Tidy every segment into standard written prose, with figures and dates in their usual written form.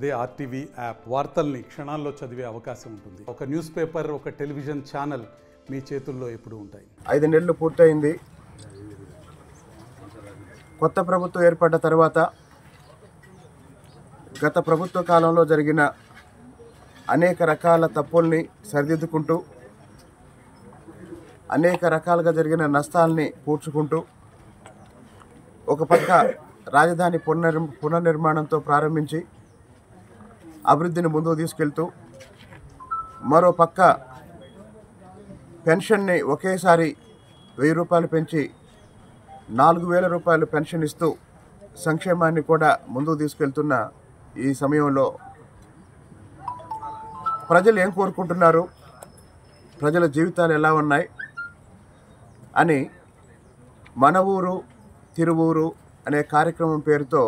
అదే RTV app వార్తల్ని క్షణాల్లో చదివే అవకాశం ఉంటుంది. ఒక న్యూస్ పేపర్, ఒక టెలివిజన్ ఛానల్ మీ చేతుల్లో ఎప్పుడూ ఉంటాయి. 5 నెలలు పూర్తయింది. కొత్త ప్రభుత్వం ఏర్పడ్డ తర్వాత గత ప్రభుత్వ కాలంలో జరిగిన అనేక రకాల తప్పుల్ని సరిదిద్దుకుంటూ, అనేక రకాలుగా జరిగిన నష్టాలని పూడ్చుకుంటూ, ఒక పక్క రాజధాని పునర్నిర్మాణంతో ప్రారంభించి అభివృద్ధిని ముందుకు తీసుకెళ్తూ, మరో పక్క పెన్షన్ని ఒకేసారి 1000 రూపాయలు పెంచి 4000 రూపాయలు పెన్షన్ ఇస్తూ సంక్షేమాన్ని కూడా ముందుకు తీసుకెళ్తున్న ఈ సమయంలో ప్రజలు ఏం కోరుకుంటున్నారు, ప్రజల జీవితాలు ఎలా ఉన్నాయి అని మన ఊరు తిరువూరు అనే కార్యక్రమం పేరుతో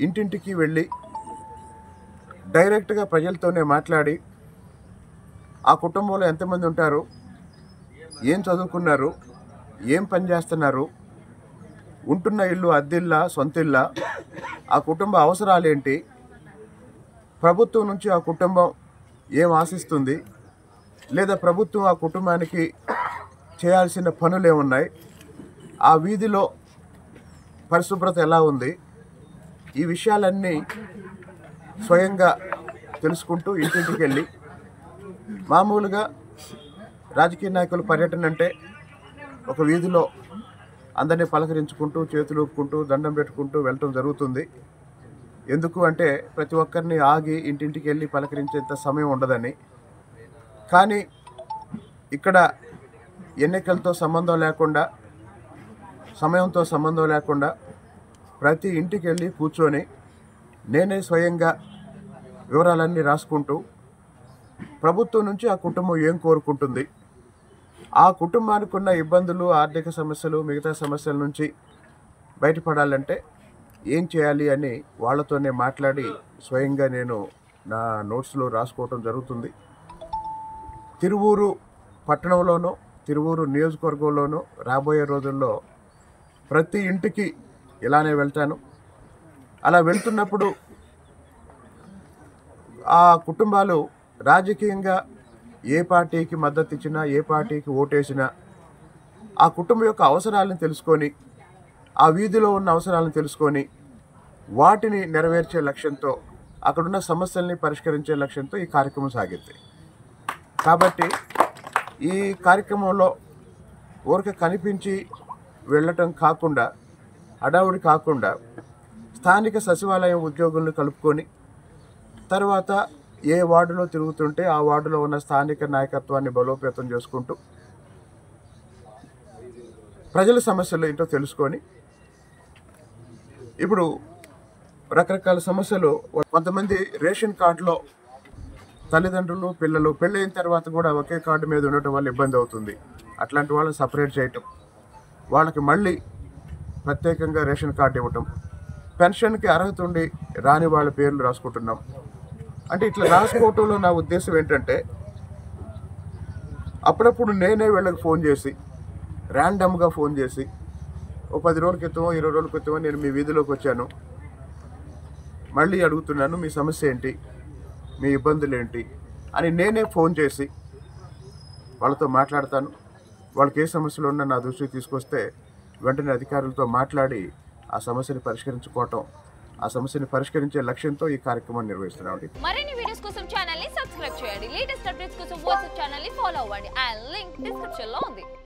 ఇంటింటికి వెళ్ళి డైరెక్ట్గా ప్రజలతోనే మాట్లాడి, ఆ కుటుంబంలో ఎంతమంది ఉంటారు, ఏం చదువుకున్నారు, ఏం పని చేస్తున్నారు, ఉంటున్న ఇల్లు అద్దెల్లా సొంతిల్లా, ఆ కుటుంబ అవసరాలేంటి, ప్రభుత్వం నుంచి ఆ కుటుంబం ఏం ఆశిస్తుంది, లేదా ప్రభుత్వం ఆ కుటుంబానికి చేయాల్సిన పనులు ఏమున్నాయి, ఆ వీధిలో పరిశుభ్రత ఎలా ఉంది, ఈ విషయాలన్నీ స్వయంగా తెలుసుకుంటూ ఇంటింటికి వెళ్ళి, మామూలుగా రాజకీయ నాయకుల పర్యటన అంటే ఒక వీధిలో అందరినీ పలకరించుకుంటూ, చేతులు ఊపుకుంటూ, దండం పెట్టుకుంటూ వెళ్ళటం జరుగుతుంది. ఎందుకు అంటే ప్రతి ఒక్కరిని ఆగి ఇంటింటికి వెళ్ళి పలకరించేంత సమయం ఉండదని. కానీ ఇక్కడ ఎన్నికలతో సంబంధం లేకుండా, సమయంతో సంబంధం లేకుండా ప్రతి ఇంటికి వెళ్ళి కూర్చొని నేనే స్వయంగా వివరాలన్నీ రాసుకుంటూ, ప్రభుత్వం నుంచి ఆ కుటుంబం ఏం కోరుకుంటుంది, ఆ కుటుంబానికి ఉన్న ఇబ్బందులు, ఆర్థిక సమస్యలు, మిగతా సమస్యల నుంచి బయటపడాలంటే ఏం చేయాలి అని వాళ్ళతోనే మాట్లాడి స్వయంగా నేను నా నోట్స్లో రాసుకోవటం జరుగుతుంది. తిరువూరు పట్టణంలోనూ, తిరువూరు నియోజకవర్గంలోనూ రాబోయే రోజుల్లో ప్రతి ఇంటికి ఇలానే వెళ్తాను. అలా వెళ్తున్నప్పుడు ఆ కుటుంబాలు రాజకీయంగా ఏ పార్టీకి మద్దతు ఇచ్చినా, ఏ పార్టీకి ఓటేసినా, ఆ కుటుంబం యొక్క అవసరాలను తెలుసుకొని, ఆ వీధిలో ఉన్న అవసరాలను తెలుసుకొని, వాటిని నెరవేర్చే లక్ష్యంతో, అక్కడున్న సమస్యల్ని పరిష్కరించే లక్ష్యంతో ఈ కార్యక్రమం సాగింది. కాబట్టి ఈ కార్యక్రమంలో ఊరికే కనిపించి వెళ్ళటం కాకుండా, హడావుడి కాకుండా, స్థానిక సచివాలయం ఉద్యోగులను కలుపుకొని, తర్వాత ఏ వార్డులో తిరుగుతుంటే ఆ వార్డులో ఉన్న స్థానిక నాయకత్వాన్ని బలోపేతం చేసుకుంటూ, ప్రజల సమస్యలు ఏంటో తెలుసుకొని, ఇప్పుడు రకరకాల సమస్యలు, కొంతమంది రేషన్ కార్డులో తల్లిదండ్రులు, పిల్లలు పెళ్ళైన తర్వాత కూడా ఒకే కార్డు మీద ఉండటం వల్ల ఇబ్బంది అవుతుంది. అట్లాంటి వాళ్ళని సపరేట్ చేయటం, వాళ్ళకి మళ్ళీ ప్రత్యేకంగా రేషన్ కార్డు ఇవ్వటం, పెన్షన్కి అర్హత ఉండి రాని వాళ్ళ పేర్లు రాసుకుంటున్నాం. అంటే ఇట్లా రాసుకోవటంలో నా ఉద్దేశం ఏంటంటే, అప్పుడప్పుడు నేనే వీళ్ళకి ఫోన్ చేసి, ర్యాండమ్గా ఫోన్ చేసి, ఓ 10 రోజుల క్రితమో 20 రోజుల క్రితమో నేను మీ వీధిలోకి వచ్చాను, మళ్ళీ అడుగుతున్నాను మీ సమస్య ఏంటి, మీ ఇబ్బందులు ఏంటి అని నేనే ఫోన్ చేసి వాళ్ళతో మాట్లాడతాను. వాళ్ళకి ఏ సమస్యలు ఉన్నా నా దృష్టికి తీసుకొస్తే వెంటనే అధికారులతో మాట్లాడి ఆ సమస్యని పరిష్కరించుకోవటం, ఆ సమస్యని పరిష్కరించే లక్ష్యంతో ఈ కార్యక్రమాన్ని నిర్వహిస్తున్నాం. మరిన్ని వీడియోస్ కోసం ఛానల్ ని సబ్స్క్రైబ్ చేయండి. లేటెస్ట్ అప్డేట్స్ కోసం వాట్సాప్ ఛానల్ ని ఫాలో అవ్వండి. ఆ లింక్ డిస్క్రిప్షన్ లో ఉంది.